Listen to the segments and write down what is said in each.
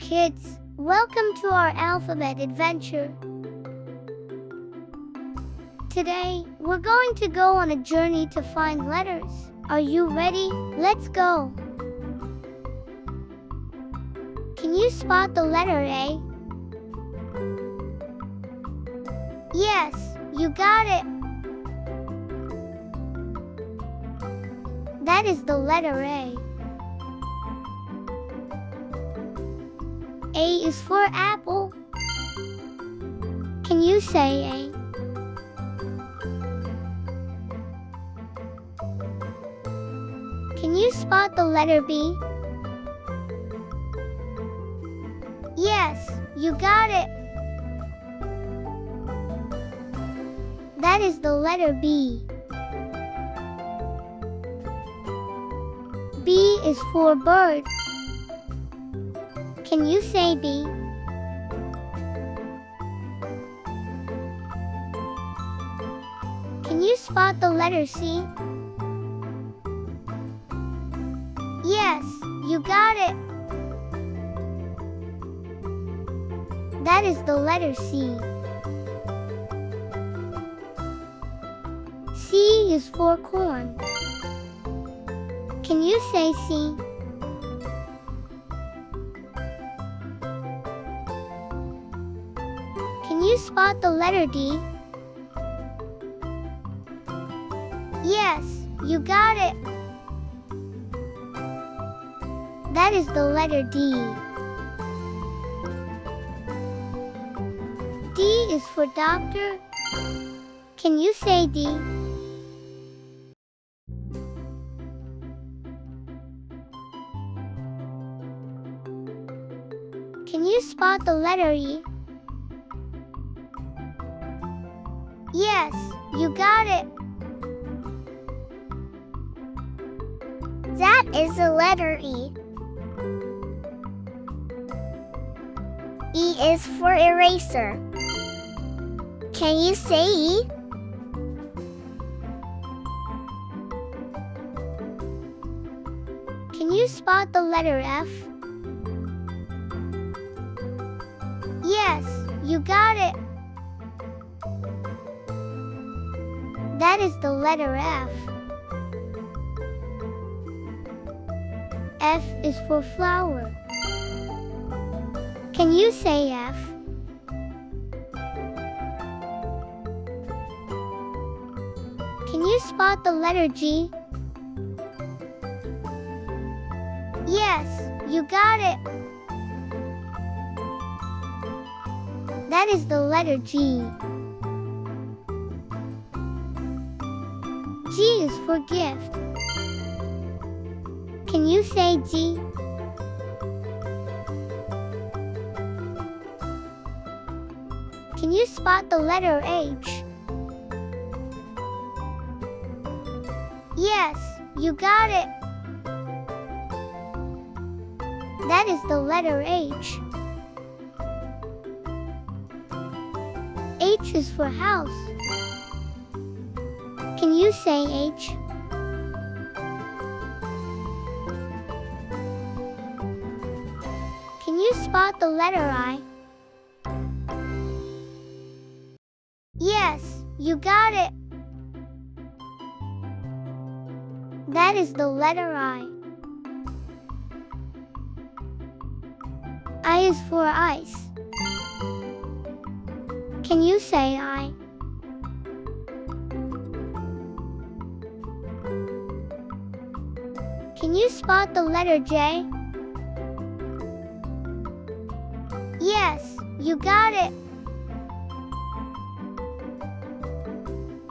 kids, welcome to our alphabet adventure. Today, we're going to go on a journey to find letters. Are you ready? Let's go. Can you spot the letter A? Yes, you got it. That is the letter A. A is for apple. Can you say A? Can you spot the letter B? Yes, you got it. That is the letter B. B is for bird. Can you say B? Can you spot the letter C? Yes, you got it. That is the letter C. C is for corn. Can you say C? Can you spot the letter D? Yes, you got it. That is the letter D. D is for doctor. Can you say D? Can you spot the letter E? Yes, you got it. That is the letter E. E is for eraser. Can you say E? Can you spot the letter F? Yes, you got it. That is the letter F. F is for flower. Can you say F? Can you spot the letter G? Yes, you got it. That is the letter G. G is for gift. Can you say G? Can you spot the letter H? Yes, you got it. That is the letter H. H is for house. Can you say H? Can you spot the letter I? Yes, you got it. That is the letter I. I is for ice. Can you say I? Can you spot the letter J? Yes, you got it.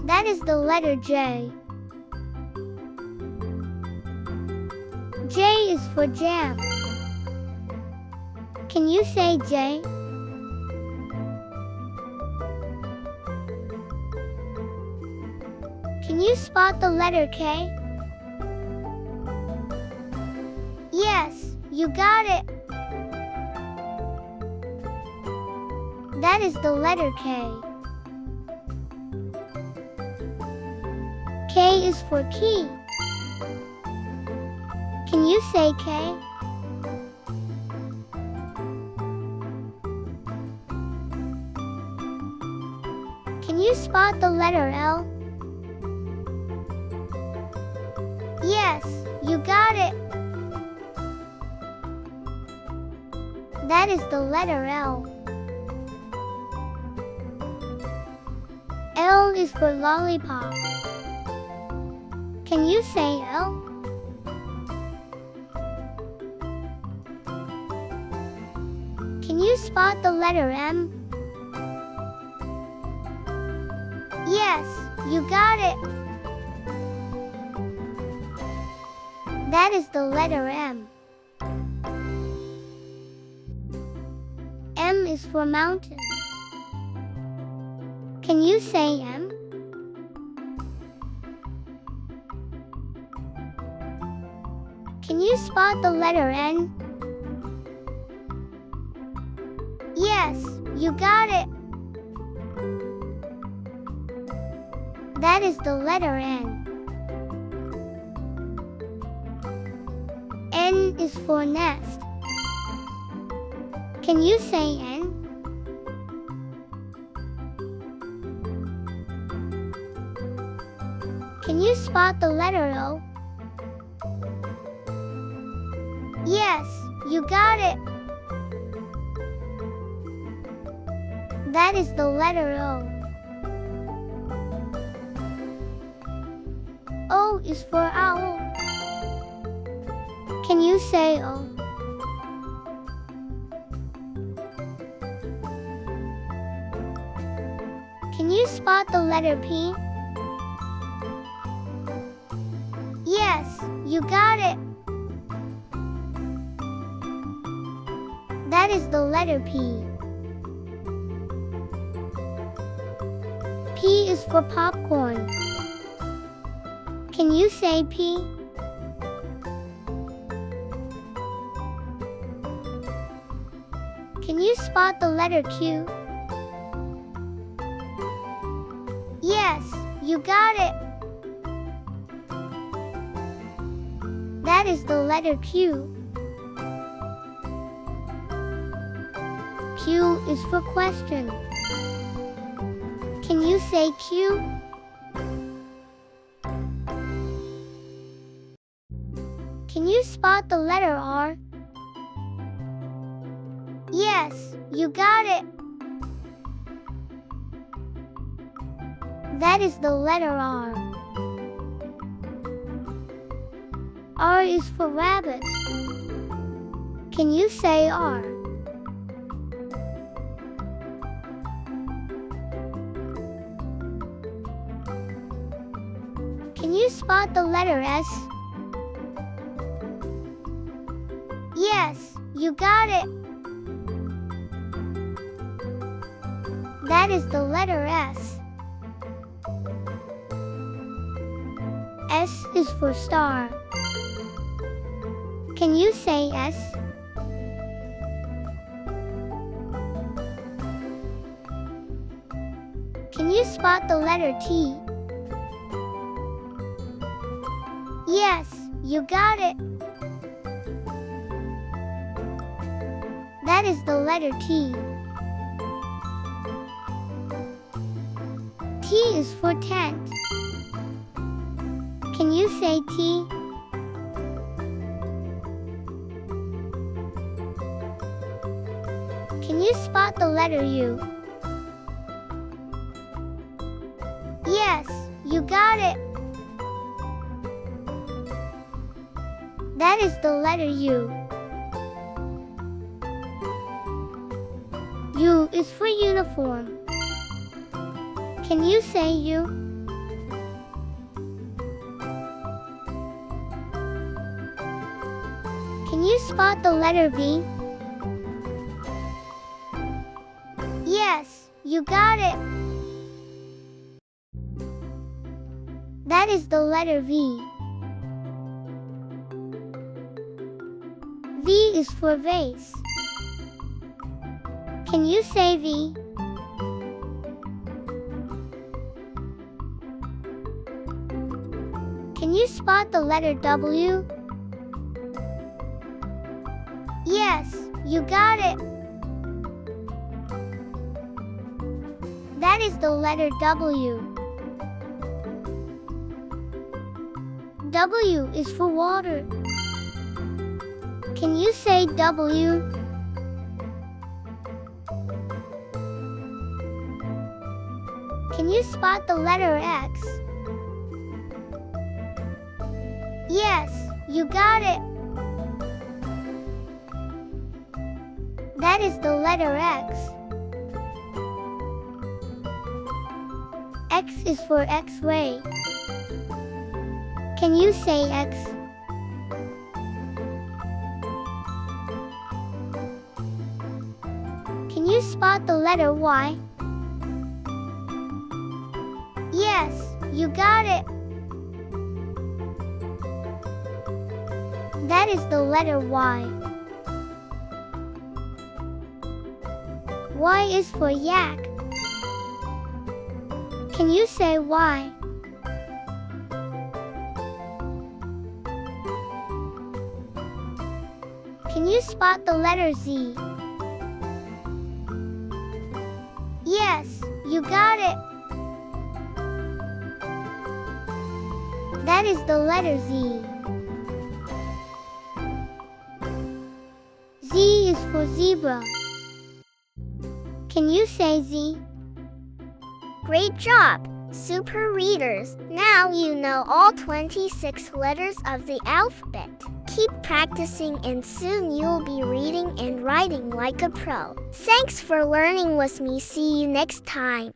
That is the letter J. J is for jam. Can you say J? Can you spot the letter K? Yes, you got it. That is the letter K. K is for key. Can you say K? you spot the letter L? Yes, you got it. That is the letter L. L is for lollipop. Can you say L? Can you spot the letter M? Yes, you got it. That is the letter M. M is for mountain. Can you say M? Can you spot the letter N? Yes, you got it. That is the letter N. N is for nest. Can you say N? Can you spot the letter O? Yes, you got it. That is the letter O. O is for owl. Can you say O? Can you spot the letter P? Yes, you got it. That is the letter P. P is for popcorn. Can you say P? Can you spot the letter Q? Yes, you got it. That is the letter Q. Q is for question. Can you say Q? Can you spot the letter R? Yes, you got it. That is the letter R. R is for rabbit. Can you say R? Can you spot the letter S? Yes, you got it. That is the letter S. S is for star. Can you say S? Can you spot the letter T? Yes, you got it. That is the letter T. T is for tent. Can you say T? Can you spot the letter U? Yes, you got it. That is the letter U. U is for uniform. Can you say U? Can you spot the letter V? Yes, you got it. That is the letter V. V is for vase. Can you say V? Can you spot the letter W? Yes, you got it. That That is the letter W. W is for water. Can you say W? Can you spot the letter X? Yes, you got it. That is the letter X. X is for X-ray. Can you say X? Can you spot the letter Y? Yes, you got it. That is the letter Y. Y is for yak. Can you say Y? Can you spot the letter Z? Yes, you got it. That is the letter Z. Z is for zebra. Can you say Z? Great job, super readers! Now you know all 26 letters of the alphabet. Keep practicing and soon you'll be reading and writing like a pro. Thanks for learning with me. See you next time.